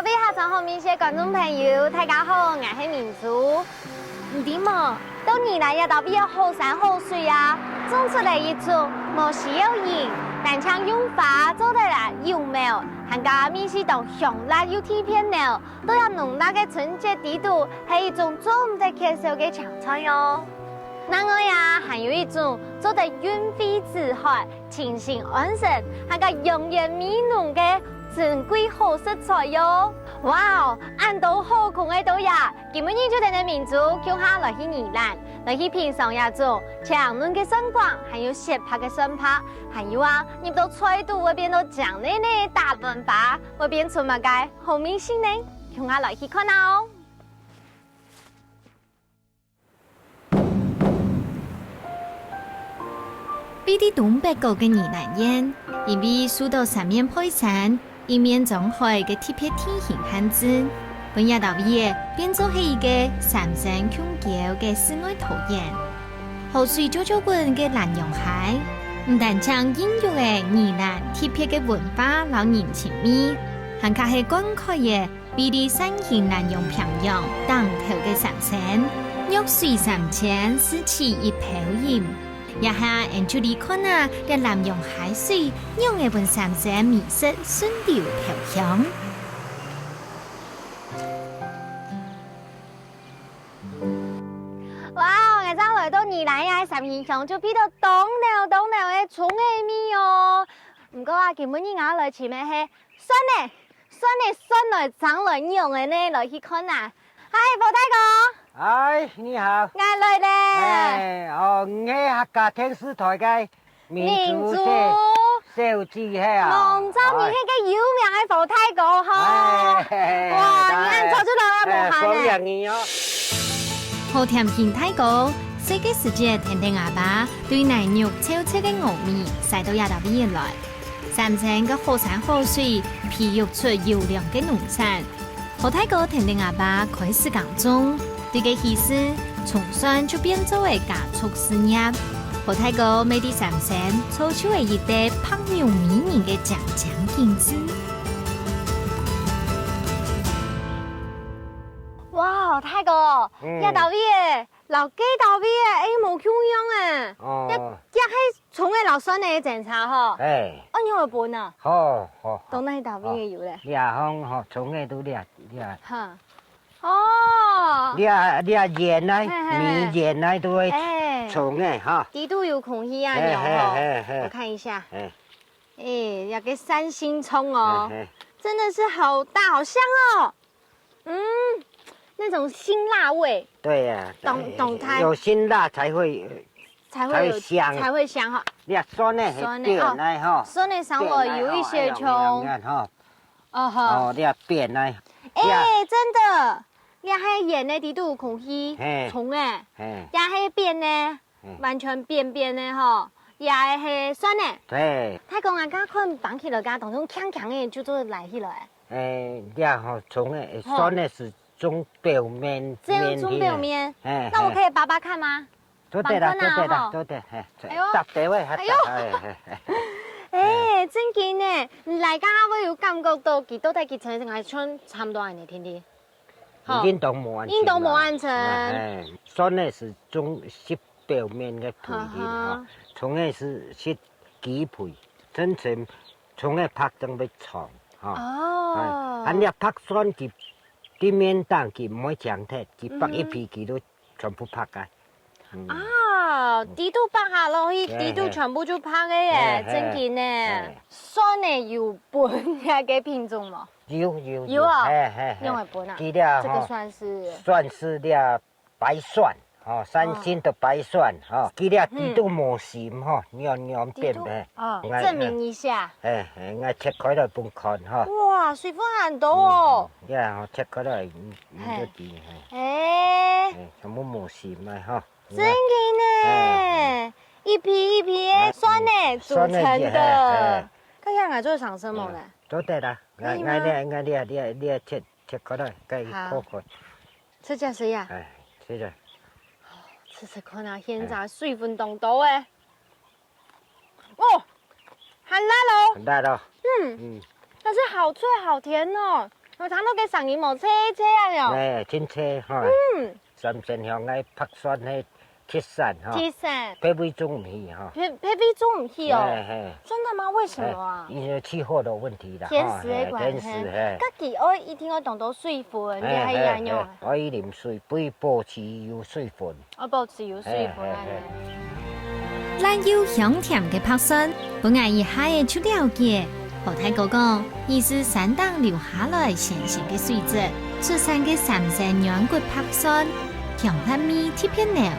各位下场后面些观众朋友，大家好，我是明珠。唔知么，到年来也特别好山好水啊，种出来一种无需要人，但像用花做得来又妙，还加面是当香辣又贴片呢，都要浓辣的春节地图，是一种做唔得介绍的强菜哟。另外呀，还有一种做得云飞紫海、清新安神，还加养颜美浓的珍贵好食材哟。哇哦，俺都好空的都呀，今日就等着民族叫下来去宜兰，来去品尝一种强嫩的酸瓜，还有鲜拍的酸扒，还有啊，你到菜都那边都酱奶奶大润发，那边出马街好明星呢，叫下来去看哦。比啲东北角嘅宜兰烟，因为受到三面配山、一面中海嘅特别天形限制，本日到夜变做係一個三山瓊橋嘅室內陶園。河水久久滾嘅蘭陽海，唔但將孕育嘅宜蘭特別嘅文化老人情味，還加係觀看嘅比啲山形蘭陽平陽當頭嘅三山，玉水三千四季一漂染。也下人就嚟看啊，嘅南洋海水讓嘅本三山美色順流飄香。哇！我真來到宜蘭呀，三形象就變到東流嘅蔥嘅味哦。唔過啊，今日我來前面係酸來長來用嘅呢，來去看啊。嗨，寶大哥。哎，你好。我來咧。哎，哦，我客家電視台嘅民族小子係啊。杭州面迄個有名嘅寶大哥哈。哇，你做出來啊，無限嘅。好甜片太高，世界世界甜甜阿爸對奶肉超超嘅糯米曬到也特別來。三山嘅好山好水，培育出優良嘅農產。寶大哥甜甜阿爸開始耕種。對個意思，從酸就變做為加速事業。寶大哥每啲三山造出為一塊胖妙迷人嘅強強景致。哇，大哥，一道嘢，老幾道嘢，哎，冇咁樣啊！哦，一係從嘅老酸嘅檢查嗬。哎，按樣嘅本啊。好。到那道嘢有咧。你啊，好，從嘅都你啊。哈。哦。你啊鹽啊，米鹽啊都會從嘅哈。地都有空氣啊，有哦。我看一下。哎，有個三星蔥哦，真的是好大，好香哦。那種辛辣味。對呀。懂它。有辛辣才會香。才會香哈。你啊，酸呢係扁來哈。酸呢上來有一些蔥。哦哈。你啊扁來。哎，真的。也係鹽呢，地都有空氣，蔥誒，也係扁呢，完全扁的嗬，也係酸呢。對。太公啊，家看綁起來，家當中強嘅就做來起來。你啊，蔥誒，酸呢是中表面。這樣中表面。那我可以拔拔看嗎？都得，哎呦，搭地位，哎呦，哎，真嘅呢，嚟家會有感覺到幾多大幾層，係穿差唔多嘅呢，天天。印度冇完成。酸呢是中濕表面嘅皮嘅，蔥呢是濕基皮，真正蔥呢拍得比長，哦，你拍酸佢啲面蛋佢唔會長鐵，佢拍一皮佢都全部拍嘅。啊，地都拍下落去，地都全部都拍嘅耶，真嘅呢。酸呢有本嘅嘅品種嘛？有啊，用來本啊，這個算是啲白蒜，三星的白蒜，佢啲地都冇鹹，樣變嘅。證明一下。我切開來半看，哇，水分很多哦。我切開來唔多啲，全部冇鹹嘅，真嘅呢，一批一批酸呢組成的。看下我做上什麼呢？都得啦，我切開來，計破開。吃只水呀？吃着。吃看啊，現在水分當多誒。哦，很辣咯。很辣咯。但是好脆好甜哦。我睇到嘅上年冇車啊了。哎，真车哈。三线乡爱拍山喺铁山哈。鐵山。配备中唔去哈。配備中唔去哦。哎真的嗎？為什麼啊？因為氣候的問題啦。天時嘅關係。天時嘿。家己我一定要懂到水分，你係安樣？我要啉水，不要保持有水分。我保持有水分安尼。咱有香甜嘅拍山，本來以下嘅就了解。後太哥講，伊是山當流下來鹹鹹嘅水質，出山嘅三線軟骨拍山，強辣味特別濃，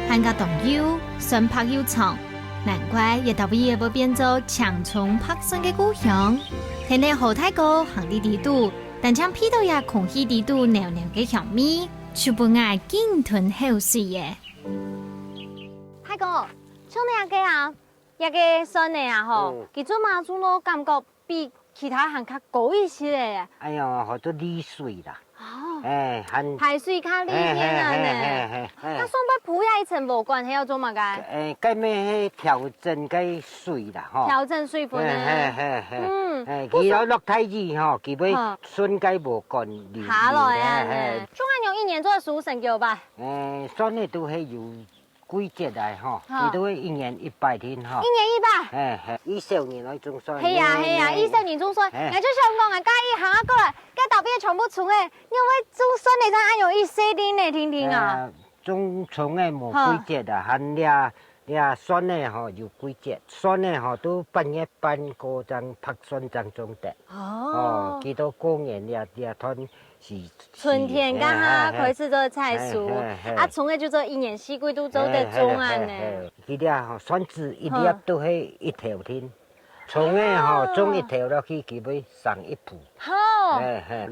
含個凍油，酸拍又長，難怪亦特別會變做長春拍山嘅故鄉。睇嚟後太哥行啲地度，但將批到也空氣地度濃濃嘅香味，就本愛緊吞口水嘅。太哥，像你個啊，一個山呢啊吼，佢做馬祖咯，感覺比其他行較高一些咧。哎呀，好多利水啦。哦。哎，含排水較利啲啊呢。那算不鋪一層無關係要做乜嘅？計咩去調整個水啦，吼。調整水分呢。佢有落太熱吼，佢要順計無乾流。下來啊，中安用一年做15成叫吧？山呢都係有季節嚟吼，佢都係1年100天吼。1年100。20年來種山。係啊，20年種山，我就想講啊，家一行過來，家特別全部種誒，因為種山嚟睇，有一些年嚟聽聽啊。種松誒無季節啊，含倆山誒吼有季節，山誒吼都半夜半個鐘拍山鐘種的。哦。幾多公園倆屯是。春天剛好開始做菜蔬，啊，種誒就做1年4季都做得種啊呢。佢倆吼山枝一粒都係1條天。從誒吼種1條落去，佢要上1步。好。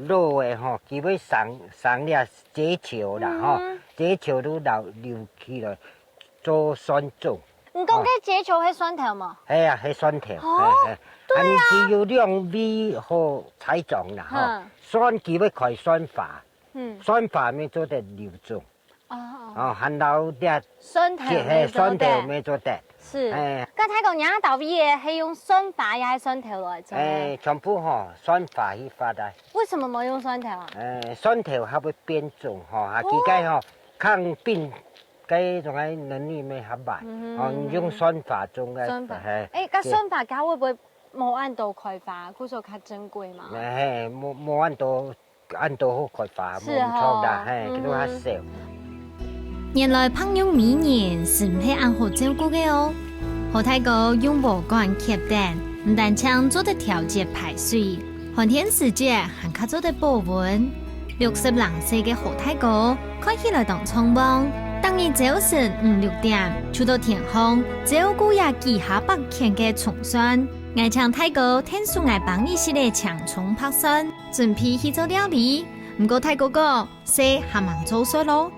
路誒吼，佢要上倆結橋啦吼，結橋都流起來做山種。唔講嘅結橋係山頭嘛？係啊，係山頭。對啊。佢有兩味好採種啦吼，山佢要開山化，山化咪做得流種。哦，含到啲山頭咪做得。是，剛才講人家豆嘢係用酸法也係酸頭來做。全部吼酸法去發的。為什麼冇用酸頭啊？酸頭它會變種吼，佢個吼抗病個種個能力咪較慢，用酸法種嘅。酸法。個酸法佢會唔會冇按度開發，故所較珍貴嘛？冇按度好開發，冇錯啦，佢都較少。原來朋友每年是唔係按好照顧嘅哦。後太哥用無管吸蛋，唔但將做得調節排水，寒天時節還較做得保溫。60郎歲嘅後太哥看起來當蒼茫，當日早晨5、6點出到天空，照顧也幾下百天嘅重山。愛唱太哥聽說愛幫你系列長蟲拍山，準備去做料理。唔過太哥講，說還忙做衰咯。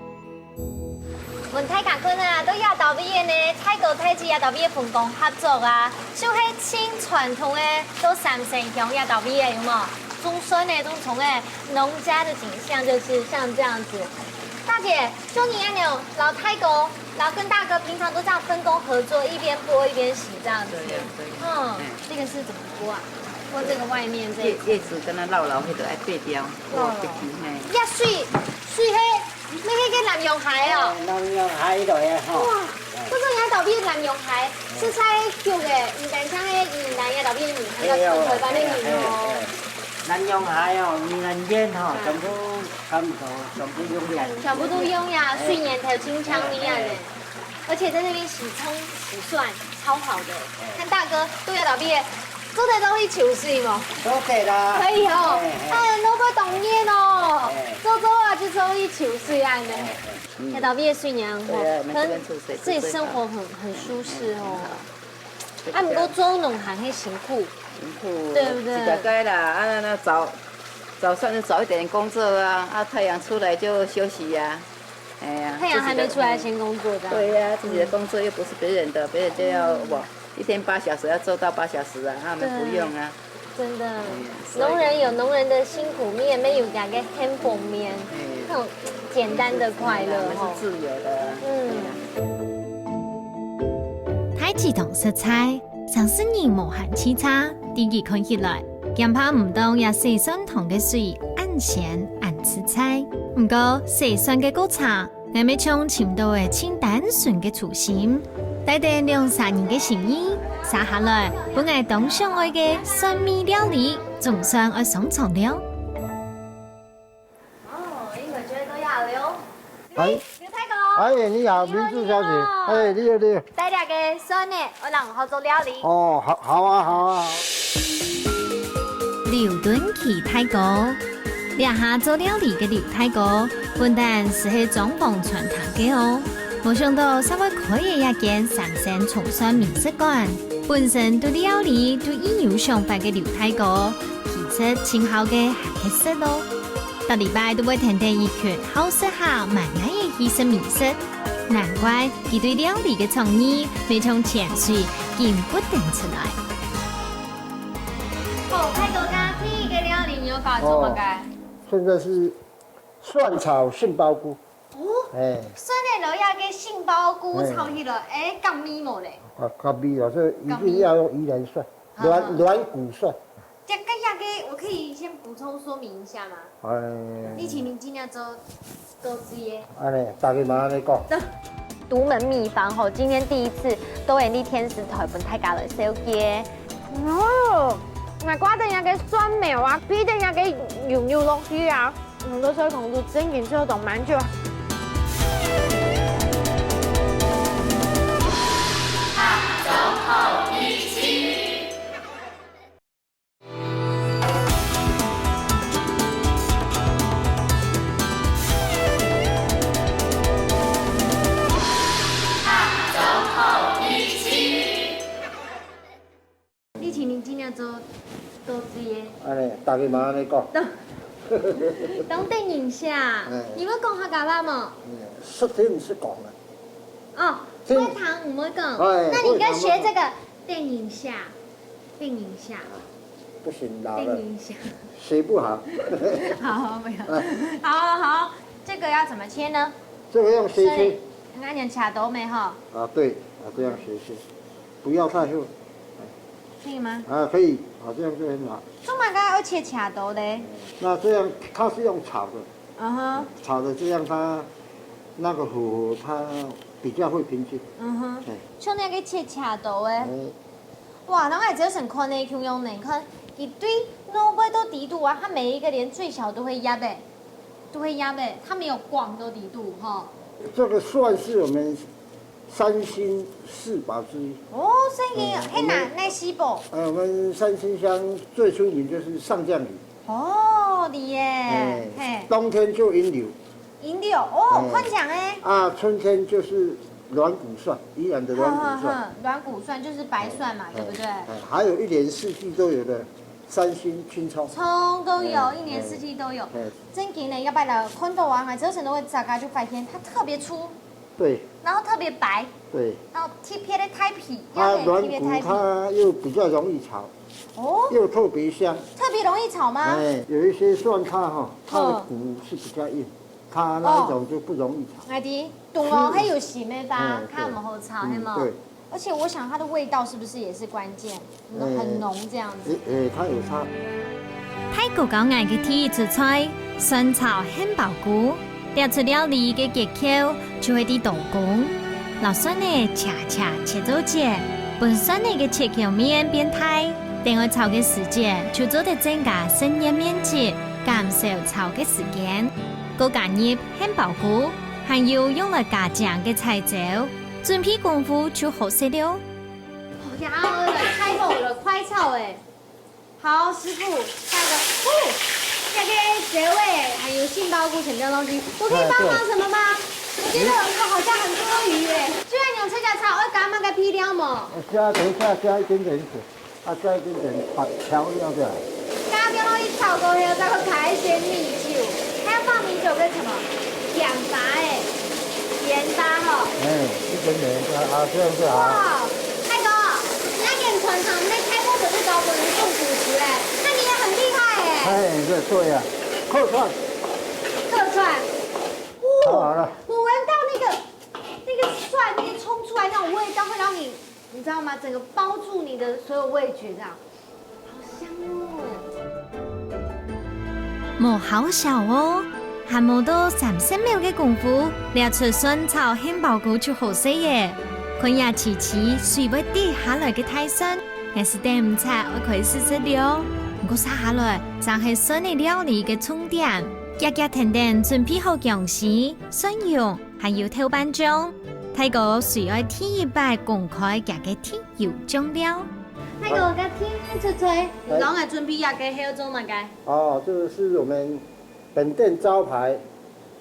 問太感困啊，都要到畢業呢，太哥太子也到畢業分工合作啊，就是清傳統的都3線鄉也到畢業有冇？種山呢，種從農家的景象就是像這樣子。大姐，就你按鈕，老太哥，然後跟大哥平常都這樣分工合作，一邊剝一邊洗這樣子。這個是怎麼剝啊？剝這個外面這一葉子跟它老迄個愛對掉，要水迄。你迄個南洋蟹哦，南洋蟹來啊！吼，哇，嗰種嘢豆邊南洋蟹，是在叫嘅，唔但像迄雲南嘅豆邊魚，係個純台灣嘅魚哦。南洋蟹哦，越南煙吼，全部差唔多，全部用呀。全部都用呀，水年頭清腔一樣的，而且在那邊洗蔥洗蒜，超好的。看大哥都要豆邊，做得都會潮水冇？做得啦。可以哦，攞個凍煙哦，做啊就做一潮水啊呢。要到畢業水年哦，可能自己生活很舒適哦。啊，不過做農行很辛苦，對不對？大概啦，啊那早上就早一點工作啊，啊太陽出來就休息呀，哎呀。太陽還沒出來先工作的。對呀，自己的工作又不是別人的，別人就要我1天8小時要做到8小時啊，他們不用啊。真的，農人有農人的辛苦面，沒有兩個幸福面，那種簡單的快樂哦。是自由的。太子堂色彩，上4年無限恼差，地基看起來，驚怕唔到也是相同嘅水，很咸，暗吃菜。不过细酸嘅果茶，我要从青岛嘅清单纯嘅初心，带着2-3年嘅心意，撒下来本爱当上爱嘅酸米料理，总算爱上场了。哦，一会儿觉得都要留。哎，刘太公。哎，你好，明珠小姐。哎，你好，你好。带两个酸的，我让好做料理。哦，好啊，好啊。刘敦奇太哥，俩下做料理嘅刘太哥，本但是喺装潢传堂嘅哦。冇想到稍微开嘅一间三星重酸面食馆，本身对料理都已有想法嘅刘太哥，其实前后嘅还係識咯。到禮拜都會聽到一群好食下慢雅嘅意式面食，難怪佢對料理嘅創意未從潛水見不定出來。哦，太多家第一个料理你有搞做乜嘅？现在是蒜炒杏鲍菇。哦，哎，酸的落下嘅杏鲍菇炒起來，咁咪冇咧。啊，咖喱哦，这一定要用宜兰蒜，软骨蒜。这个下嘅，我可以先补充说明一下吗？哎，你请您尽量做之耶。安尼，大家嘛安尼讲。独门秘方吼，今天第一次都會呢天時台本太家來燒嘅。哦，嗱，瓜定有嘅酸味啊，必定有嘅油油落去啊，唔多水同到整完之後同蠻住。你請您盡量做之耶。安尼，大家嘛安尼講。等等一下，你們講客家話嗎？識聽唔識講啊。哦，會堂唔會講。那你應該學這個電影下，電影下。不行，老電了，影下。學不好。好，沒有。好，這個要怎麼切呢？這個用斜切。那你卡刀沒哈？啊，對，啊這樣斜切，不要太厚。可以嗎？啊，可以，啊這樣就很好。做乜噶要切卡刀的？那這樣它是用炒的。嗯哼。炒的這樣它那個火它比較會平均。嗯哼。哎。像那個切卡刀的。哎。哇，那我只想看那個用你看一堆蘿蔔都低度啊，它每一個連最小都會壓的，它沒有廣都低度哈。這個算是我們三星四寶之一。哦，三星，那西寶。我們三星鄉最出名就是上將梨。哦，梨耶，嘿。冬天就銀柳。銀柳，哦，寬獎哎。啊，春天就是軟骨蒜，宜蘭的軟骨蒜。軟骨蒜就是白蒜嘛，對不對？還有一年四季都有的三星青蔥。蔥都有，一年四季都有。真嘅呢，要不然看到啊，這時候會炸開就發現它特別粗。對。然後特別白。對。然後貼片的太皮。它軟骨它又比較容易炒。哦。又特別香。特別容易炒嗎？哎，有一些蒜它哈，它的骨是比較硬，它那一種就不容易炒。係啲，懂哦，還有洗咩吧？看我們好炒，係嗎？對。而且我想它的味道是不是也是關鍵？很濃這樣子。它有差。泰國高雅嘅第一道菜，酸炒杏鮑菇，料出料理嘅結構就係啲刀工。老酸呢恰恰切做節，本酸呢嘅切口面變態，等我炒嘅時間就做得增加生熱面積，減少炒嘅時間。個加入杏鮑菇，還有用來加醬嘅菜椒，準備功夫就好食了。好呀，開口了，快炒哎！好，師傅，下個，那個結尾還有杏鮑菇什麼東西，我可以幫忙什麼嗎？我覺得好像很多餘哎。居然用這家炒，我加乜嘅配料嘛？等一下加一點點水，加一點點把調料嘅。加掉落去炒過後，再去開一些米酒，還要放米酒跟什麼？鹽巴哎，鹽巴哈。一點點啊，這樣就好。哇，泰哥，那點傳承那開幕可是高本人做主持哎，那你也很厲害哎。對呀，客串。好了。我聞到那個蒜，那個衝出來那種味道，會讓你知道嗎？整個包住你的所有味覺，這樣，好香哦。冇好小哦，还冇到30秒嘅功夫，掠出酸炒杏鲍菇就好食耶！看呀遲遲水不滴下來嘅泰森，硬是頂唔切，我可以試試了。不過殺下來就係酸嘅料理嘅重點，日日停停準備好薑絲、蒜蓉，還有豆瓣醬。睇個需要添100公開夾嘅甜油醬料。那個個天出吹，你講係準備日嘅還有做乜嘅？哦，这个是我们本店招牌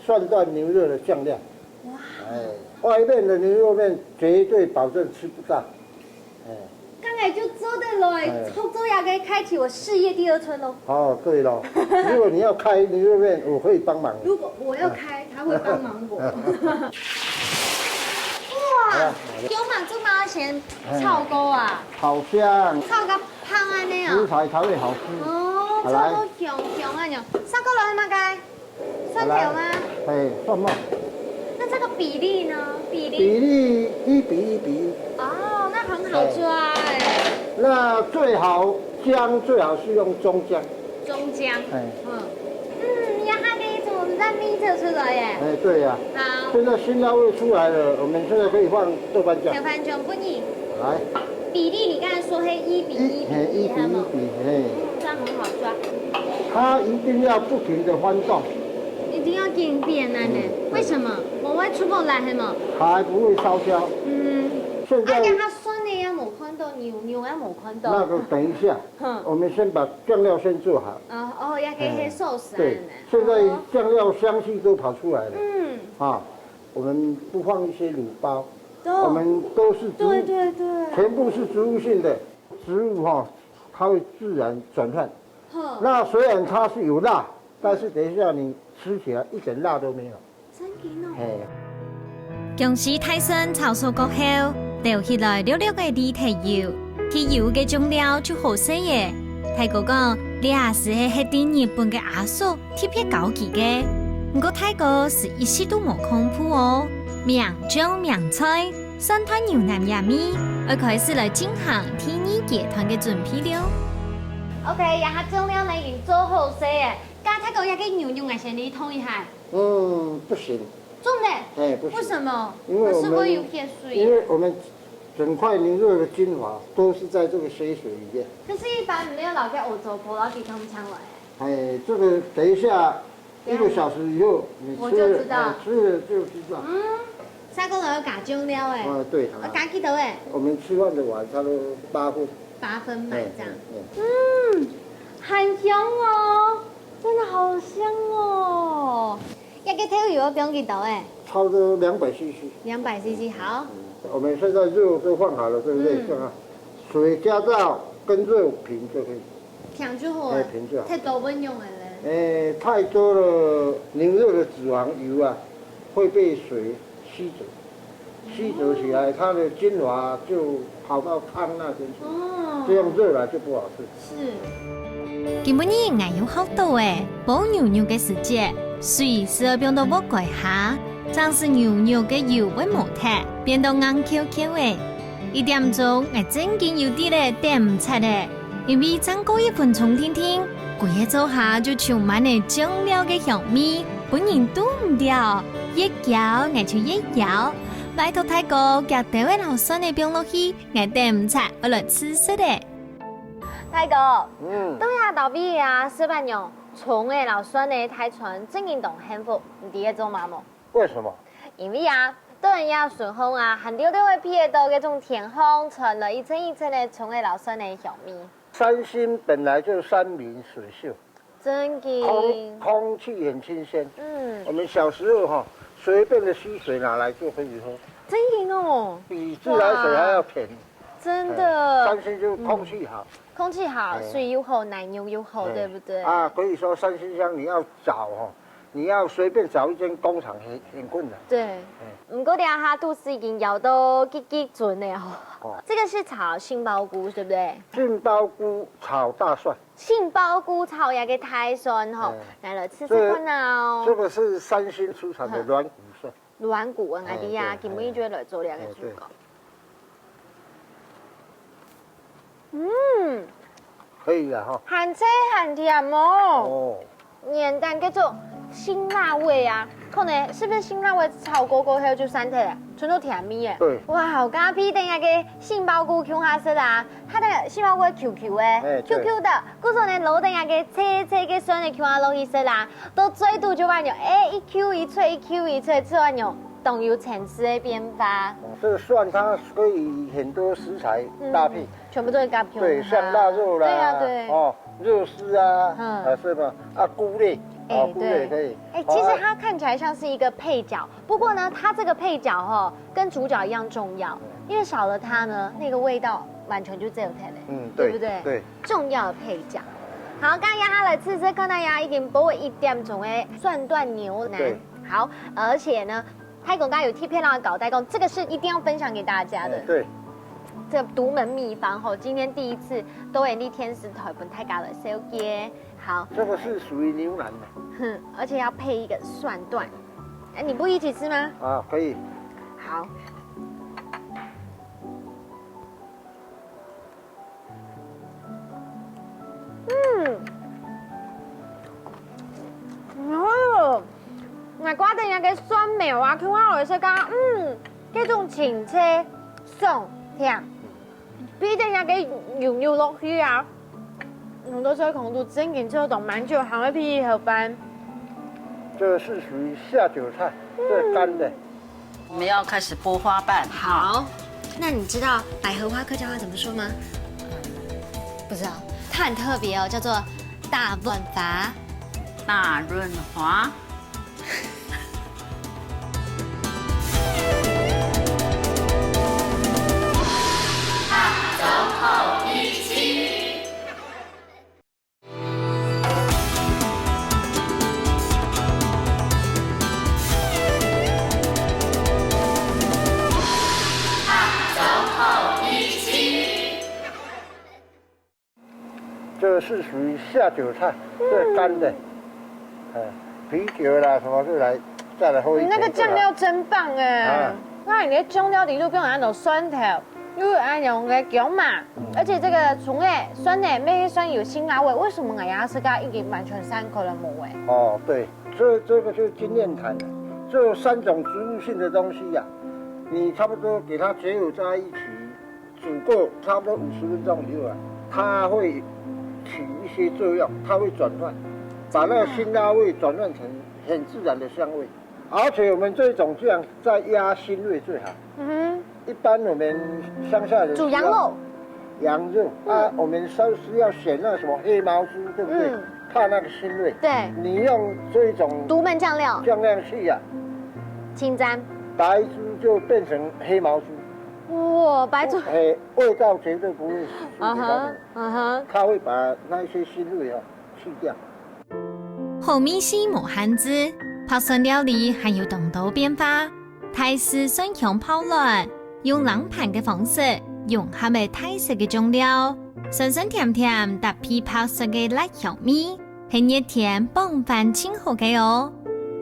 蒜段牛肉的酱料。哇！哎，外面的牛肉面绝对保证吃不到。哎。剛才就做得來，後做也可以開啟我事業第2春咯。哦，对了，如果你要开牛肉面，我可以帮忙。如果我要開，他會幫忙我。哇，有嘛做嘛先炒過啊？好香，炒個香安尼食啊？材才會好吃。哦，炒到香啊樣，三個來嘛該？蒜頭嗎？哎，蒜末。那這個比例呢？比例？比例1比1比1。哦，那很好抓哎。那最好姜最好是用中姜。中姜。哎。你还可以从烂米特出来耶。哎，对呀。好。现在辛辣味出来了，我们现在可以放豆瓣酱。豆瓣酱不腻。来。比例你刚才说是1比1比1，嘿，1比1比，嘿。这样很好抓。它一定要不停的翻动。一定要经典呢？为什么？我会出不来是吗？还不会烧焦。现在。它酸的也冇看到，牛也冇看到。那个等一下，我们先把酱料先做好。也可以黑寿司。对，现在酱料香气都跑出来了。我们不放一些卤包，我们都是植物，对，全部是植物性的植物它会自然转换。那虽然它是有辣，但是等一下你吃起来一点辣都没有。真嘅哦。薑絲泰森炒熟過後，掉起來溜溜嘅啲提油，提油嘅醬料就好食嘅。泰國講，你也是喺啲日本嘅阿叔特別高級嘅，不過泰國是一時都冇空鋪哦。名醬名菜，酸湯牛腩也米，我開始來進行第2階段嘅準備了。OK，然後醬料呢已經做好食嘅，剛才泰國一個牛肉先你通一下。不行。真的？哎，不行。為什麼？因為我們有些水。因為我們整塊牛肉的精華都是在這個水裡面。可是，一般沒有老在歐洲葡萄地通常來。哎，這個等一下1個小時以後你吃了，我就知道。吃了就知道。三個人有加醬料哎。對。我加幾多哎？我們吃飯的晚差不多8分。8分滿這樣。很香哦，真的好香哦。一個調油不用幾多哎？差不多200cc。200cc 好。我們現在肉都放好了，對不對？水加到跟肉平就可以。平就好了。平就好。太多不用了嘞。太多了，牛肉的脂肪油啊會被水吸走，吸走起來，它的精華就跑到湯那邊去。這樣熱了就不好吃。是。今晡日我有好多誒，煲牛肉嘅時節，水是要變到冇蓋下，將是牛肉嘅油會冇脫，變到硬 Q Q 誒。1點鐘我真見有啲咧點唔切咧，因為爭過1分鐘聽聽，過一做下就充滿了醬料嘅香味，本人都唔掉，一咬我就一咬。拜託泰國夾地位老酸嘅冰落去，我點唔切，我來試試咧。泰哥，東亞島邊啊，小朋友從誒老酸誒泰傳正經動幸福，你第一種嘛冇？為什麼？因為啊，當然要順風啊，很溜溜會撇到嗰種田風，傳了一層一層的從誒老酸誒香味。三星本來就山明水秀，真嘅，空氣很新鮮。我們小時候隨便的溪水拿來就可以喝。真嘅哦，比自來水還要甜。真的。三星就空氣好。空氣好，水又好，奶油又好，對不對？可以說三星鄉你要找你要隨便找一間工廠很困難。對。不過兩下都是已經搖到幾準了。這個是炒杏鮑菇，對不對？杏鮑菇炒大蒜。杏鮑菇炒一個泰蒜來了吃吃看哦。這個是三星出產的軟骨蒜。軟骨我哋呀，今晡日來做兩個主角。可以了哈，很脆很甜哦。年蛋叫做辛辣味啊，可能是不是辛辣味炒过后就散体了，纯做甜味的。对。哇，好咖啡等下个杏鲍菇 Q 哈色啊，它的杏鲍菇 QQ 的，QQ 的，故说呢老等下个切个酸的 Q 哈落去色啦，到最度就完了，一 Q 一脆，一 Q 一脆，吃完了。都有层次的变化。这个蒜它可以很多食材搭配，全部都是搭配。对，像腊肉啦，对啊对。哦，肉丝啊，是吧？啊，菇类，菇类可以。其实它看起来像是一个配角，不过呢，它这个配角跟主角一样重要，因为少了它呢，那个味道完全就只有它了，对不对？对，重要的配角。好，刚刚下来吃吃，看到呀已经补了1点钟的蒜段牛腩。好，而且呢。泰公刚刚有贴片让搞代工，这个是一定要分享给大家的。对，这个独门秘方吼，今天第一次都会立天使台本太高了，小姐。好，这个是属于牛腩的。哼，而且要配一个蒜段。哎，你不一起吃吗？啊，可以。好。哦。我挂的那个蒜苗啊，看我有些讲，这种清脆、爽甜，比的那个牛落去啊，我都在空肚真紧就懂蛮久，还会配合班。这是属于下酒菜，这干的。我们要开始剥花瓣。好，那你知道百合花客家话怎么说吗？不知道，它很特别哦，叫做大润发。大润滑。这是属于下酒菜，这干的，啤酒啦什么就来再来喝一口。那个酱料真棒哎！那你的酱料里头不用那种酸头，因为按用个姜嘛，而且这个葱诶酸的，没酸有辛辣味。为什么我牙齿刚已经完全3口了冇哎？哦，对，这个就是经验谈了。这3种植物性的东西呀，你差不多给它结合在一起，煮过差不多50分钟以后啊，它会起一些作用，它会转换，把那个辛辣味转换成很自然的香味。而且我们这种酱再压腥味最好。一般我们乡下人煮羊肉，我们是要选那什么黑毛猪，对不对？怕那个腥味。对。你用这种独门酱料去呀，清沾，白猪就变成黑毛猪。哇，白猪。味道绝对不会输给它会把那些腥味去掉。后面是磨汉子，泡蒜料理还有更多变化。泰式蒜香泡卵，用冷盘的方式融合的泰式的酱料，酸酸甜甜搭配泡蒜的辣香味，很热甜棒饭清好嘅哦。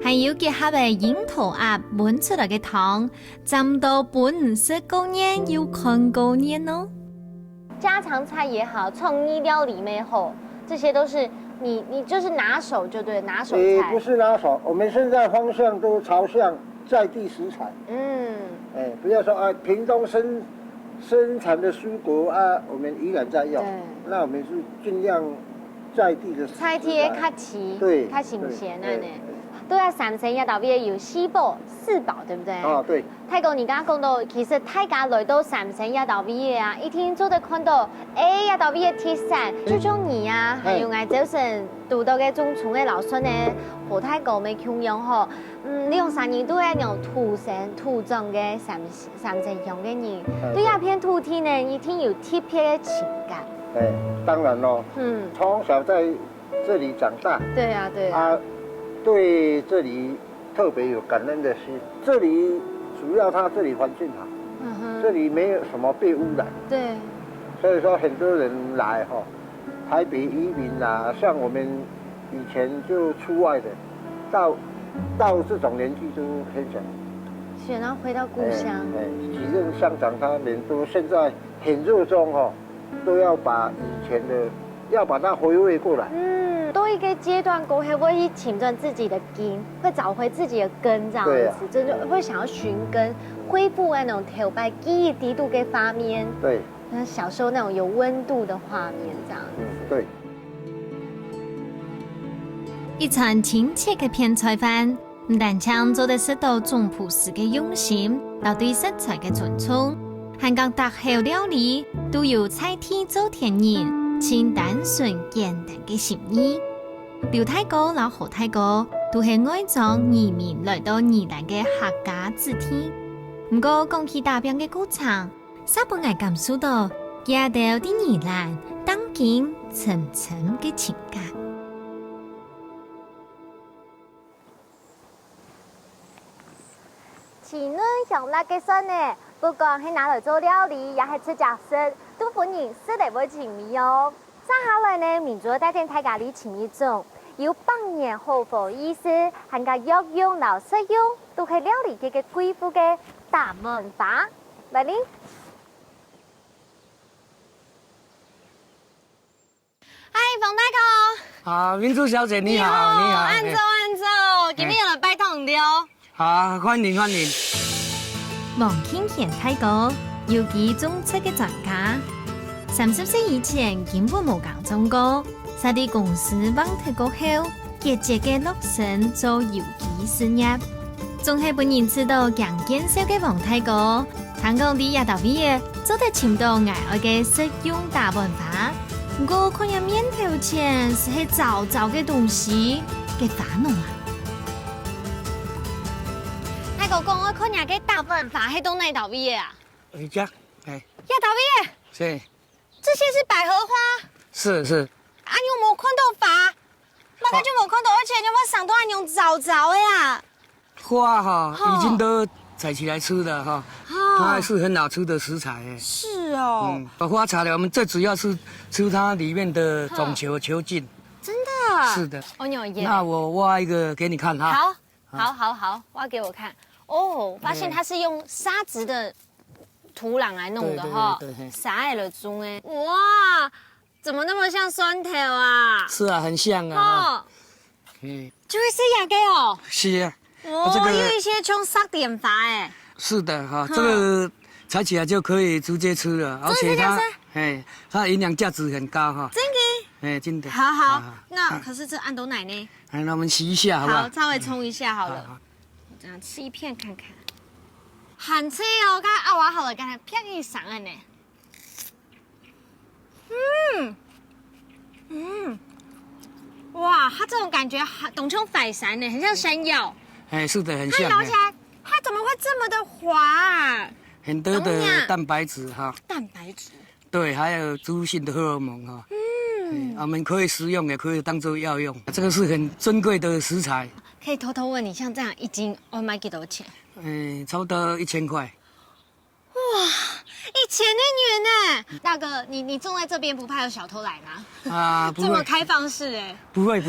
还有结合的樱桃鸭焖出来的汤，浸到本色高烟又看高烟哦。家常菜也好，创意料理也好，这些都是你就是拿手就对，拿手菜。不是拿手，我们现在方向都朝向在地食材。不要说屏东生产的蔬果我们依然在用。那我们是尽量在地的菜贴较齐，对，较新鲜呢。都要3层一道味，有4宝4宝，对不对？对。泰哥，你刚刚讲到，其實大家來到3層一道味啊，一天做得看到，一道味嘅鐵散，最中意啊，還有我早晨讀到嘅種蟲嘅老孫咧，和泰哥嘅供養嗬，你用3年都係用土種嘅3層樣嘅人，對一片土地呢，一定有特別嘅情感。當然咯，從小在這裡長大。對啊。对这里特别有感恩的心。这里主要它这里环境好，这里没有什么被污染。对。所以说很多人来台北移民像我们以前就出外的，到这种年纪就很想想要回到故乡。几任乡长他们都现在很热衷都要把以前的要把它回味过来。到一个阶段过后，会去寻找自己的根，会找回自己的根，这样对啊子，真的会想要寻根，恢复那种头白记忆低度给画面，对，小时候那种有温度的画面，这样子。对。一餐亲切嘅片菜饭，唔但將做得識到種樸實嘅用心，到對食材嘅尊重，韓國特色料理都有菜天做田人，清單純簡單嘅心意。劉太哥老何太哥都係愛將移民來到宜蘭嘅客家子弟。唔過講起大病嘅過程，撒本愛感受到家到啲宜蘭當今層層嘅情感。稚嫩香辣嘅笋呢，不管係拿來做料理，也係出家食，都本人食嚟會情味哦。接下來呢，民族帶進大家嚟前一種，有百年好貨意思，含個藥用、老食用，都係料理嘅貴婦嘅大文化。來哩，嗨，馮大哥。啊，民珠小姐你好，你好，安坐安坐，今日又來拜堂了。好，歡迎歡迎。王慶賢太哥，有機種植嘅專家，30歲以前根本冇講中過，在啲公司幫佢過後，積極嘅落身做有機事業，仲係本人知道強健少嘅王太哥，聽講啲亞頭尾做得簽到愛愛嘅實用大辦法，不過看下面頭前是係糟糟嘅東西嘅煩惱啊！大哥講我看下嘅大辦法係到哪頭尾啊？回家，哎，亞頭尾。是，这些是百合花，是，啊，你有冇看到花？那个就冇看到，而且你有冇想到那种糟糟的呀？花哈已經都採起來吃了哈，它還是很好吃的食材哎。是哦，把花採了，我們最主要是吃它裡面的種球球莖。真的？是的。哦，你有耶。那我挖一個給你看哈。好，挖给我看。哦，發現它是用沙質的土壤來弄的哈，沙的種哎，哇，怎麼那麼像蒜頭啊？是啊，很像啊。哦，就是這樣嘅哦。是啊。哦，有一些像撒點法哎。是的哈，這個採起來就可以直接吃了，而且它營養價值很高哈。真的？真的。好，那可是這按豆奶呢？那我們洗一下好不好？好，稍微沖一下好了。這樣吃一片看看。很脆哦，剛才挖好了，剛才片可以上來呢。哇，它這種感覺懂像反山呢，很像山藥。是的，很像。它咬起來，它怎麼會這麼的滑啊？很多的蛋白質哈。蛋白質。對，還有植物性的荷爾蒙哈。我們可以食用，也可以當做藥用。這個是很珍貴的食材。可以偷偷問你，像這樣一斤要賣幾多錢？差不多1000塊。哇，1000元呢！大哥，你種在這邊不怕有小偷來嗎？啊，不會。這麼開放式哎。不會。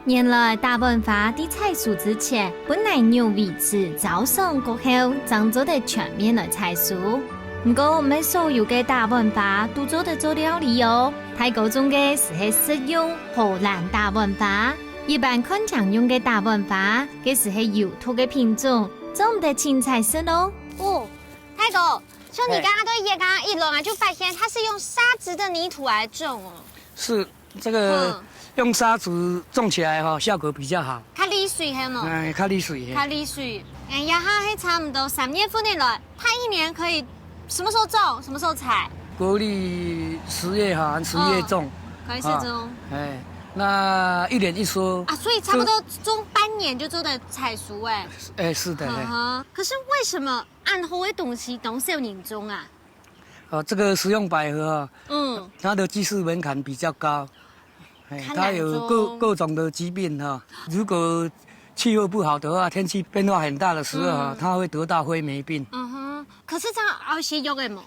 原來大辦法啲採蔬之前，本來要維持早上過後，才做得全面來採蔬。不過唔係所有嘅大辦法都做得做料理哦。太高中嘅是係實用荷蘭大辦法。一般看常用嘅大辦法，嘅是係有土嘅品種，做唔得青菜色咯。哦，太哥，像你剛剛對葉剛剛一輪啊，就發現它是用沙質的泥土來種哦。是，這個用沙質種起來哈，效果比較好。較利水係嗎？較利水。較利水。哎呀，它係差唔多3年份的了，它一年可以什麼時候種，什麼時候採？國曆10月哈，10月種。可以是種。那1年1收啊，所以差不多種半年就做得採熟哎。是的。可是為什麼按後的東西都是有人種啊？這個食用百合它的技術門檻比較高，它有各種的疾病哈。如果氣候不好的話，天氣變化很大的時候它會得到灰霉病。可是這樣熬些藥的嗎？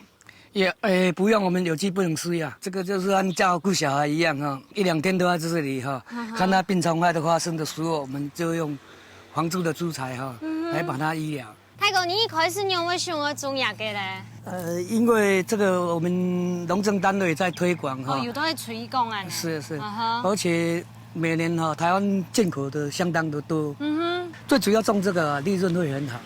也不用，我們有機不能施藥。這個就是按照顧小孩一樣哈，1、2天都要在這裡哈，看它病蟲害的發生的時候，我們就用防治的豬材哈來把它醫療。太哥，你一開始你為什麼種藥嘅咧？因为这个我们农政单位在推广哈，有都会推广啊。是，而且每年台湾进口的相当的多。最主要种这个利润会很好。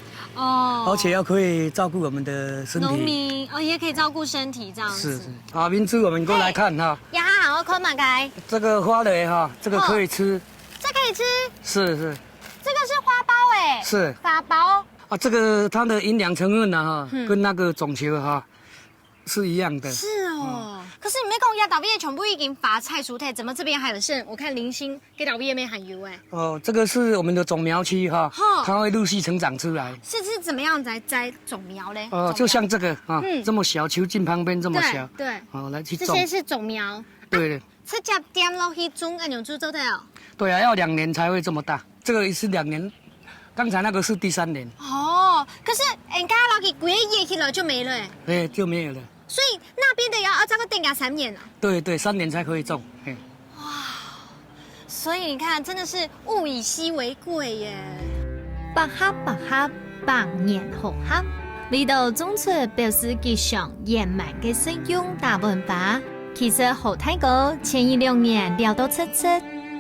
而且要可以照顾我们的身体。农民也可以照顾身体这样子。是。明珠，我们过来看哈。呀，好，看嘛该。这个花蕾哈，这个可以吃。这可以吃。是。这个是花苞哎。是。花苞。这个它的营养成分呢跟那个种球是一样的。是哦。可是你没讲呀，岛边全部已经发菜蔬菜，怎么这边还有剩？我看零星给岛边没含油哎。这个是我们的种苗期它会陆续成长出来。是怎么样栽种苗嘞？就像这个这么小，球茎旁边这么小。对。来去种。这些是种苗。对。这家点落去种，按用做的哦。对啊，要2年才会这么大。这个是2年，刚才那个是第3年。可是人家落去几个叶起来就没了哎。就没有了。所以那边的要这个等3年啊？对，3年才可以种。哇，所以你看，真的是物以稀为贵耶。百合百年好合，味道种出表示吉祥圆满嘅使用大文化。其實好太哥前1-2年聊到出，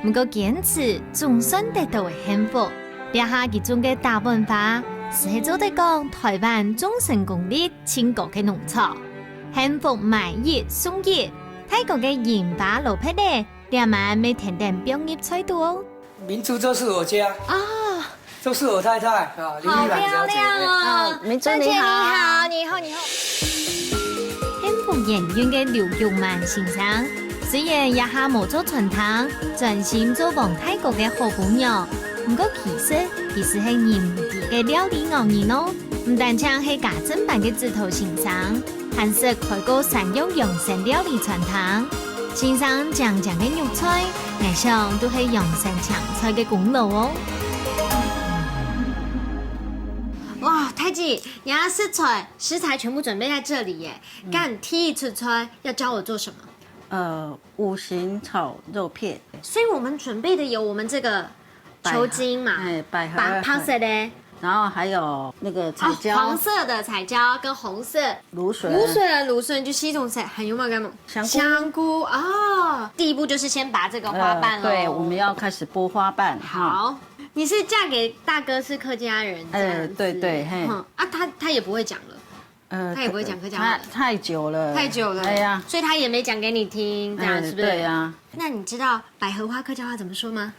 不過堅持總算得到嘅幸福。留下其中嘅大文化，是做得講台灣終成功率前國嘅農場。幸福買一送一，泰國嘅鹽巴老皮咧，兩晚每天表演菜度哦。明珠，这是我家这是我太太好漂亮哦！明珠你好，你好。幸福演員嘅劉玉曼先生，雖然一下冇做傳堂，專心做幫泰國嘅好姑娘，不過其實係嚴地嘅料理藝人哦，唔單止係家政版嘅指頭先生。韓式開個3用養生料理傳堂，先生講嘅肉菜，藝上都係養生強菜嘅功勞哦。哇，太姐，你要食材全部準備在這裡耶。剛提一次出來，要教我做什麼五行炒肉片。所以我們準備的有我們這個球茎嘛，百合黃色的。然後還有那個彩椒，黃色的彩椒跟紅色蘆筍，蘆筍就西種菜，還有嗎？幹嘛？香菇啊！第一步就是先把這個花瓣對，我們要開始剝花瓣。好，你是嫁給大哥是客家人，對，嘿。他也不會講了，他也不會講客家話，太久了，哎呀，所以他也沒講給你聽，這樣是不是？對呀。那你知道百合花客家話怎麼說嗎？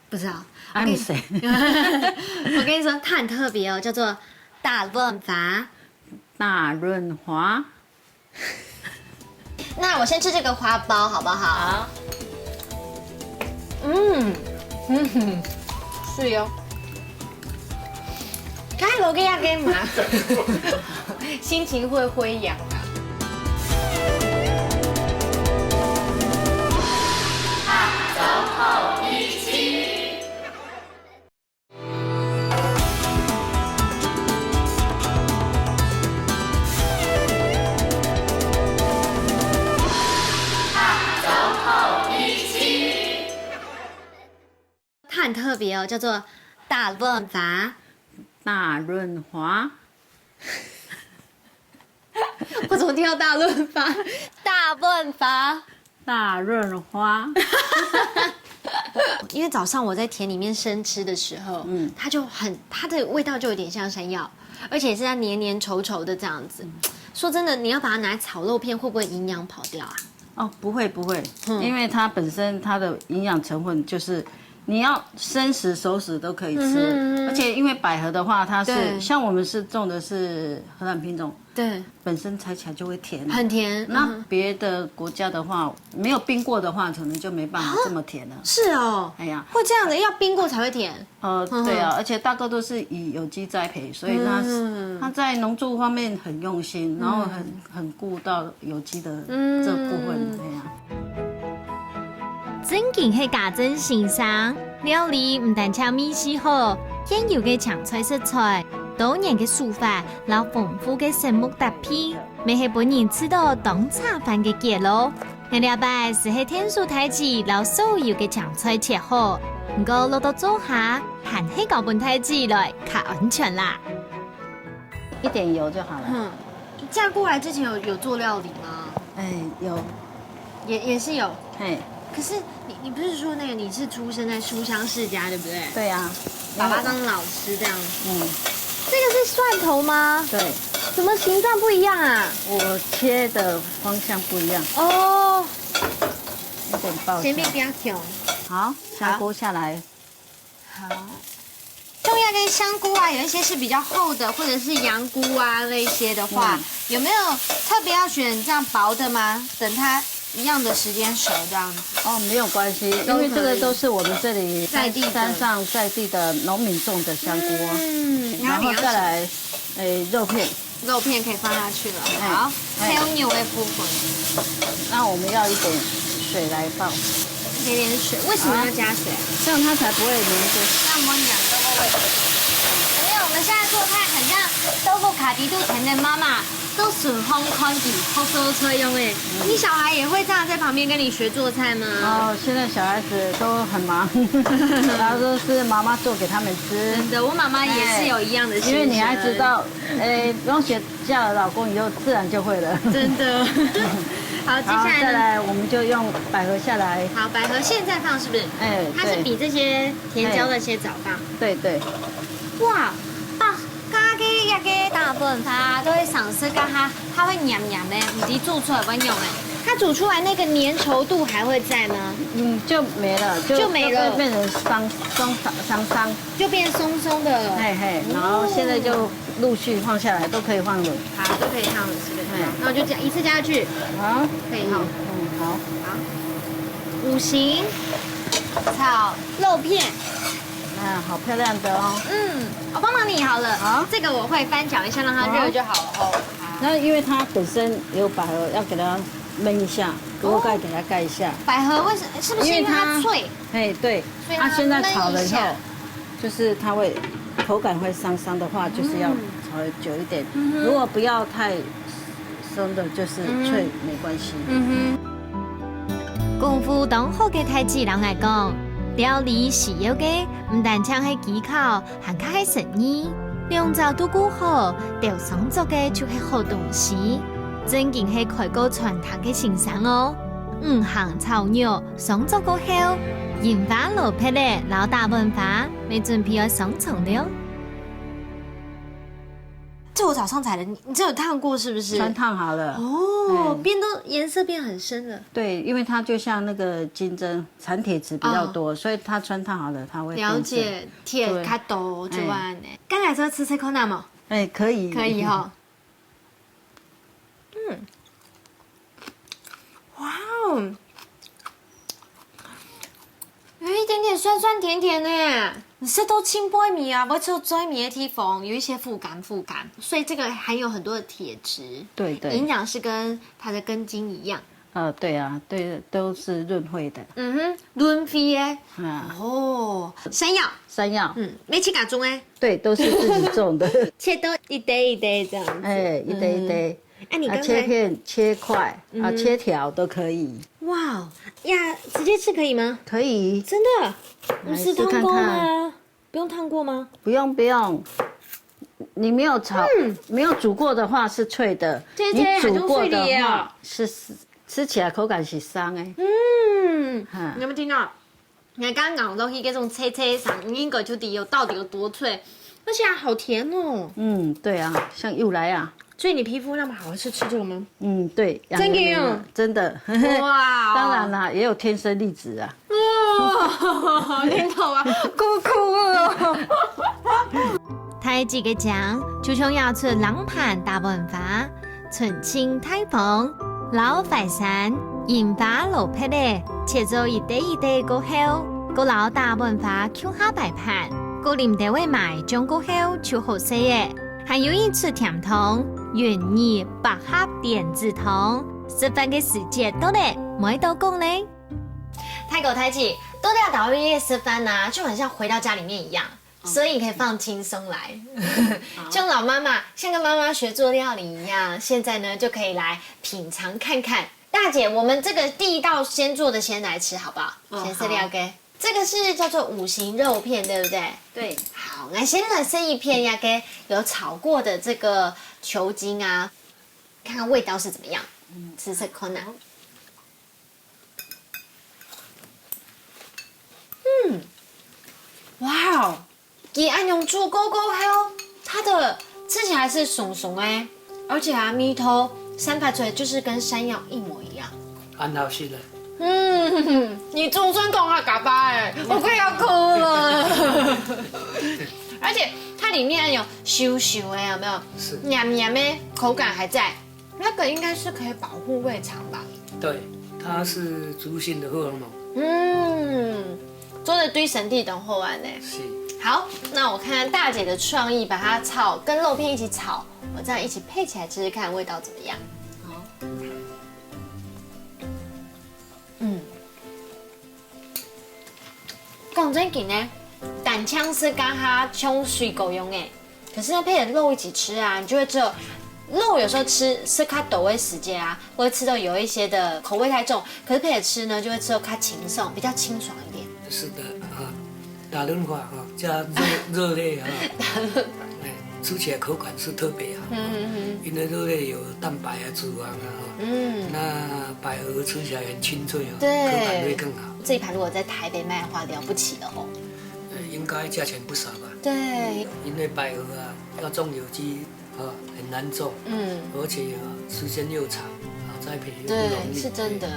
不知道。I'm sorry 我跟你說，它很特別哦，叫做大潤發。大潤華。那我先吃這個花苞，好不好？好。是喲。該攞嘅要幹嘛？心情會飛揚啊。它很特別哦，叫做大潤發。大潤華。我怎麼聽到大潤發？大潤發。大潤華。因為早上我在田裡面生吃的時候，它的味道就有點像山藥，而且是它黏黏稠稠的這樣子。說真的，你要把它拿來炒肉片，會不會營養跑掉啊？不會，因為它本身它的營養成分就是你要生食熟食都可以吃，而且因為百合的話，它是像我們是種的是荷蘭品種，對，本身採起來就會甜，很甜。那別的國家的話，沒有冰過的話，可能就沒辦法這麼甜了。是哦，哎呀，會這樣的，要冰過才會甜。對啊，而且大哥都是以有機栽培，所以他在農作物方面很用心，然後很顧到有機的這部分，哎呀。真正係家政先生，料理唔但請味絲好，現有嘅長菜食材，多年嘅手法，撈豐富嘅生物搭配，咪係本人吃到當茶飯嘅結咯。你了解是係天數太子撈所有嘅長菜切好，唔過落到做下，還係搞本太子來較安全啦。一点油就好了。嗯，嫁过来之前有做料理吗？哎，有，也是有。嘿，可是你不是说那个你是出生在书香世家对不对？对啊，爸爸当老师这样。嗯，这个是蒜头吗？对，怎么形状不一样啊？我切的方向不一样，哦，有点爆前面香。比较甜。好，香菇下来。好。豆芽跟香菇啊，有一些是比较厚的，或者是羊菇啊那些的话，有没有特别要选这样薄的吗？等它一样的时间熟这样子。哦，没有关系，因为这个都是我们这里在地的山上在地的农民种的香菇哦。嗯，然后再来，肉片，肉片可以放下去了。哎好，哎还有牛的部分，那我们要一点水来爆，给点水。为什么要加水？这样它才不会粘住。让我们两个味道。没有，我们现在做菜很像豆腐卡迪度前的妈妈，都顺风宽底，好多吹用诶。你小孩也会这样在旁边跟你学做菜吗？哦，现在小孩子都很忙，然后都是妈妈做给他们吃。真的，我妈妈也是有一样的心声。因为你还知道，不用学嫁了老公以后，自然就会了。真的。好，接好，下来呢？再来我们就用百合下来。好，百合现在放是不是？哎，它是比这些甜椒的些早放。对对。哇，啊，家己也给大部分它都会赏吃，跟它会黏黏的，不是煮出来不用的。它煮出来那个粘稠度还会在吗？嗯，就没了，就没了，变成桑，就变松松的。嘿嘿，然后现在就陆续放下来，都可以放了。好，都可以放了，是不是？然后就这样一次加下去。好，可以哈。好。好。五行炒肉片。好漂亮的哦。嗯，我帮忙你好了。好，这个我会翻搅一下，让它热就好了哦。那因为它本身有百合，要给它焖一下，锅盖给它盖一下。百合为什么？是不是因为它脆？哎，对。它现在炒了以后，就是它会口感会伤的话，就是要炒得久一点。如果不要太松的，就是脆没关系。功夫当好嘅台籍人来讲，料理是要嘅，唔但唱係技巧，還較係誠意。釀造都久好，掉上做嘅就係好東西，真正係開高傳統嘅欣賞哦。五行炒肉上做過後，鹽花蘿蔔咧老大文化，未準備要上場了。这我早上采的，你这有烫过是不是？穿烫好了哦，变都颜色变很深了。对，因为它就像那个金针，产铁质比较多，所以它穿烫好了，它会了解，铁较多就安呢。刚才说吃这口那么？哎，可以，可以哈。嗯，哇哦，有一点点酸酸甜甜的。你是都清波米啊，不就追米的地方有一些负感，所以这个含有很多的铁质，对对，营养是跟它的根茎一样。对啊，对，都是润肺的。嗯哼，润肺耶。哦，山药，没去嘎种哎。对，都是自己种的，切都一堆一堆这样子。哎，一堆一堆。哎，你刚才切片、切块啊，切条都可以。哇呀，直接吃可以吗？可以，真的。不是烫过吗？不用烫过吗？不用。你没有炒、没有煮过的话是脆的，你煮过的话是吃起来口感是香哎。你有没有听到？你看刚刚讲到那种脆上，英国就到底有多脆，而且好甜哦。对啊，像又来啊。所以你皮肤那么好，是吃这个吗？对，真的哦，真的。哇，当然啦，也有天生丽质啊。哇，领头啊，酷哦！台籍嘅醬就像要出冷盤大文化，純青太房、老快山、鹽花蘿蔔咧，切做一堆一堆過後，個老大文化扣下擺盤，個淋地位埋將過後就好食嘅，還有一次甜筒、原葉百合點子筒，食飯嘅時節都咧，冇到講咧。泰國台籍多掉岛屿夜吃饭啊，就很像回到家里面一样，所以你可以放轻松来，就老妈妈像跟妈妈学做料理一样，现在呢就可以来品尝看看。大姐，我们这个第一道先做的先来吃好不好？先吃料给。这个是叫做五行肉片，对不对？对，好，那先来吃一片呀，给有炒过的这个球筋啊，看看味道是怎么样。吃吃看啊。哇哦，给安用煮狗狗还有它的吃起来是松松哎，而且啊，米头散发出来就是跟山药一模一样。安好吃的。你总算懂了嘎巴哎，我快要哭了。而且它里面有咻咻哎，有没有？是。黏黏的口感还在，那个应该是可以保护胃肠吧？对，它是植物性的荷尔蒙。做的对身体都好玩呢。是。好，那我看看大姐的创意，把它炒跟肉片一起炒，我这样一起配起来吃吃看味道怎么样？好。讲真经呢，蛋枪是跟它冲水狗用哎，可是呢配着肉一起吃啊，你就会只有肉有时候吃是它抖味时间啊，或者吃到有一些的口味太重，可是配着吃呢就会吃到它清爽，比较清爽一点。是的啊，打润滑啊，加热类啊，吃起来口感是特别好。因为肉类有蛋白啊、脂肪啊，那百合吃起来很清脆啊，口感会更好。这一盘如果在台北卖的话，了不起了哦。应该价钱不少吧？对，因为百合啊，要种有机啊很难种，而且啊时间又长啊，栽培又不容易，是真的，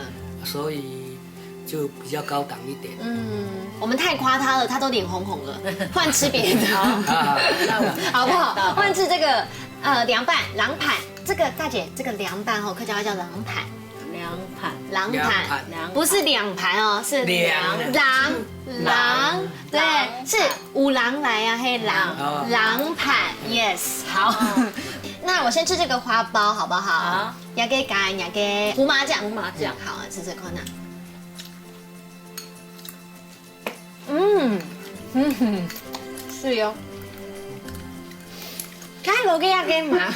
所以就比较高档一点。我们太夸他了，他都脸红红了，换吃别的，好不好？换吃这个凉拌狼盘，这个大姐这个凉拌哦，客家话叫狼盘。狼盘，不是两盘哦，是狼，对，是五郎来呀，嘿狼盘 ，yes， 好。那我先吃这个花苞好不好？好。要给干，要给胡麻酱，好，吃吃看呐。是哟。看我给要给嘛，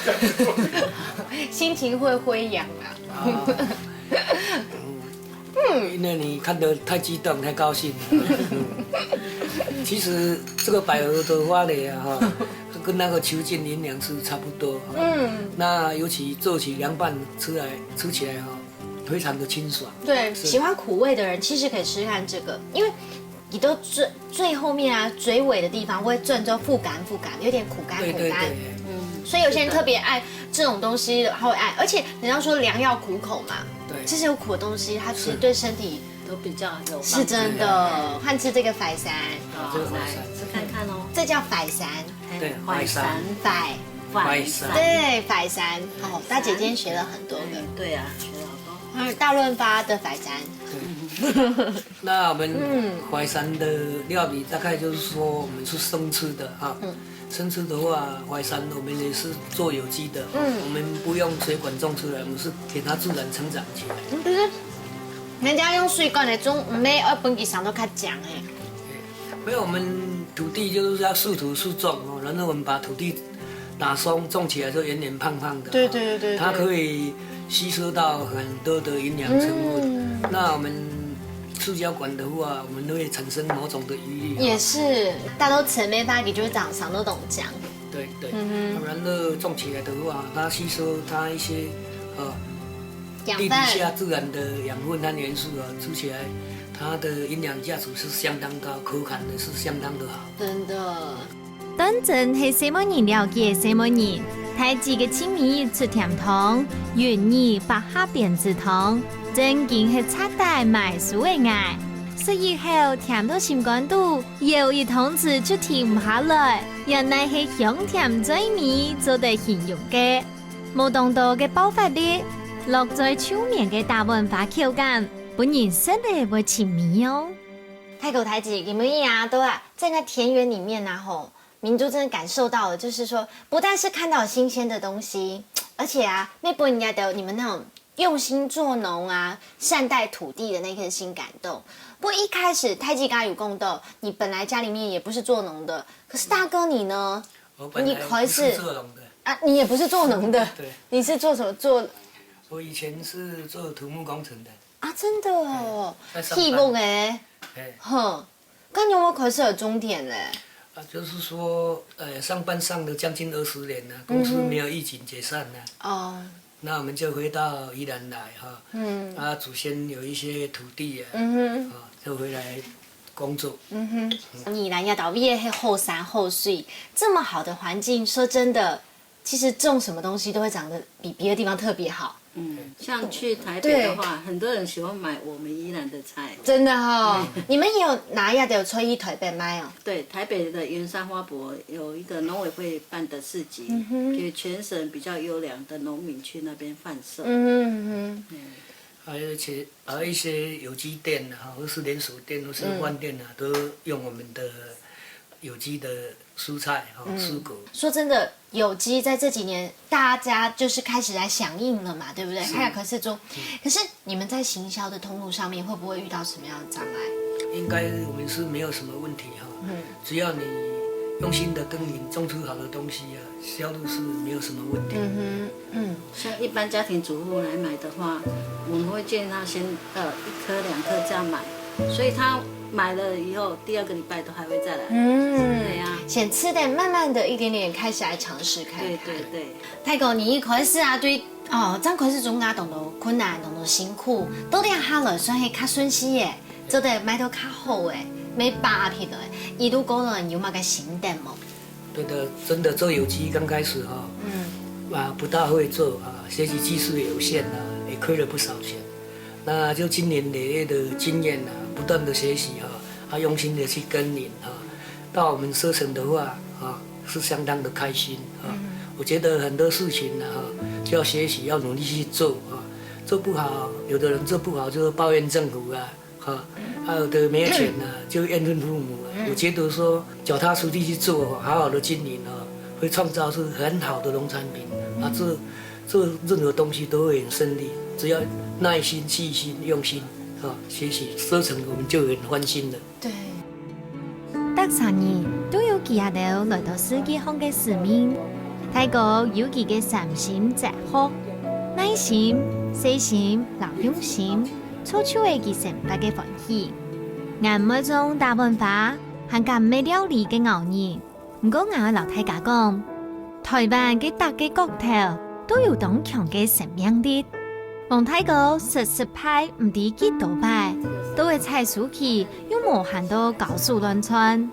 心情会飞扬啊。因为你看得太激动、太高兴了。其实这个百合的花蕾啊，跟那个球茎营养是差不多。那尤其做起凉拌吃起来非常的清爽。对，喜欢苦味的人其实可以吃看这个，因为你都最后面啊嘴尾的地方会转之后复感，有点苦干。所以有些人特别爱这种东西，他会爱，而且人家说良药苦口嘛，对，这些有苦的东西，它其实对身体都比较有帮助。是真的。换吃这个槐山，来吃看看哦。这叫槐山，对，槐山，对，槐山。哦，大姐今天学了很多个。对啊，学了好多。还有大润发的槐山。那我们槐山的料理大概就是说我们是生吃的啊。生吃的话，槐山我们也是做有机的，我们不用水管种出来，我们是给它自然成长起来。可是人家用水管的种，唔要二本地上都较强哎。没有，我们土地就是要速土速种哦，然后我们把土地打松，种起来就圆圆胖胖的。对，它可以吸收到很多的营养成分。那我们塑胶管的话，我们都会产生某种的疑虑。也是，大都陈没发给就是长上都懂讲。对，然后种起来的话，它吸收它一些地底下自然的养分和元素吃起来它的营养价值是相当高，口感的是相当的好。真的。真正是什么人了解什么人，太极嘅青米出甜汤，愿意把哈扁子汤。真经是插带买书的爱，所以后甜到心肝肚，有一桶子就停唔下來。原來是香甜嘴味做得形容嘅，無當到嘅爆發力，落在手面嘅大文化口感，本人食得會甜味哦。太口台姐，你们呀都在那田园里面呐吼，民族真的感受到了，就是说不但是看到新鲜的东西，而且那波人家的你们那种。用心做农啊，善待土地的那颗心感动。不过一开始太极跟有共斗，你本来家里面也不是做农的，可是大哥你呢？你可是做农的啊，你也不是做农的，对，你是做什么做？我以前是做土木工程的啊，真的哦，屁梦哎，哼，感觉我开始有终点嘞。就是说，上班上了将近20年了，公司没有疫情解散了。哦。那我们就回到宜兰来哈。祖先有一些土地啊。就回来工作。宜兰亚岛毕业后山后水，这么好的环境，说真的，其实种什么东西都会长得比别的地方特别好。像去台北的话，很多人喜欢买我们宜兰的菜。真的哈，你们也有拿亚的吹一台北卖哦？对，台北的圆山花博有一个农委会办的市集，给全省比较优良的农民去那边贩售。还有一些有机店啊，或是连锁店，或是饭店啊，都用我们的有机的蔬菜蔬果。说真的，有机在这几年大家就是开始来响应了嘛，对不对？可是你们在行销的通路上面会不会遇到什么样的障碍？应该我们是没有什么问题哈。只要你用心的耕耘，种出好的东西啊，销路是没有什么问题。像一般家庭主妇来买的话，我们会建议他先1颗2颗这样买，所以他买了以后，第2个礼拜都还会再来。对呀。先吃点，慢慢的一点点开始来尝试看看。对。泰哥，你一开始对这样开始总啊，动到困难，动到辛苦，都得下来算是较顺心的，做得买到较好的，没扒皮的。一路过来，你有冇个心得冇？对的，真的做有机刚开始不大会做学习技术也有限也亏了不少钱。那就经年累月的经验不断的学习用心的去耕耘到我们收成的话是相当的开心我觉得很多事情就要学习，要努力去做做不好，有的人做不好就抱怨政府还有的没有钱就怨恨父母我觉得说脚踏实地去做，好好的经营会创造出很好的农产品做任何东西都会很顺利，只要耐心、细心、用心学习收成，我们就很欢心了。对，得3年都有其下頭來到世界方嘅使命，泰國有佢嘅3心哲學，耐心、細心、用心，處處會佢成百嘅歡喜。眼目中大文化係咁咩料理嘅熬年，唔過我老大家講，台灣嘅大嘅國頭都有當強嘅生命力。黃太哥實派唔知幾多擺，都會踩出去，用無限到高速亂竄。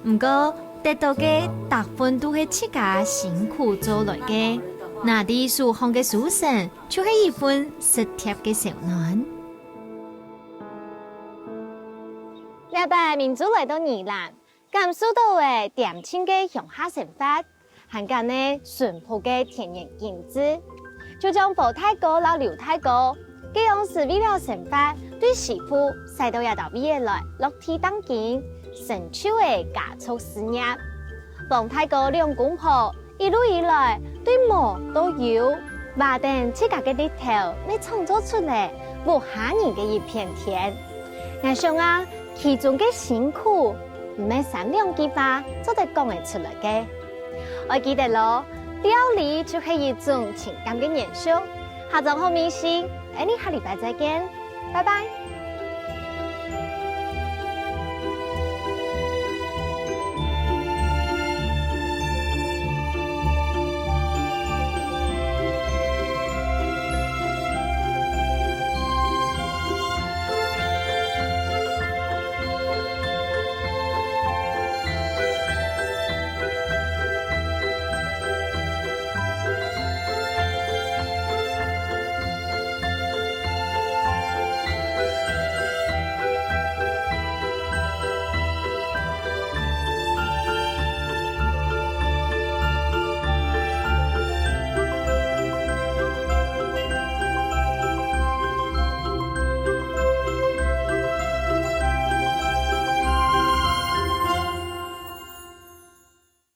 唔過得到嘅大部分都係自家辛苦做來嘅，那啲樹行嘅書生，就係一份實貼嘅小暖。日本民族來到宜蘭，感受到嘅恬靜嘅鄉下生活，還間呢淳樸嘅天然景緻。就將黃太哥老劉太哥，這樣是為了生活，對媳婦使到也到未來落地當金，成就的家族事業。黃太哥兩公婆一路以來對毛都有，話定自家嘅日頭，你創造出嚟無下人嘅一片天。我想其中嘅辛苦唔係3兩句話就得講得出來嘅。我記得咯。料理就係一種情感嘅燃燒，下週好美食，你下禮拜再見，拜拜。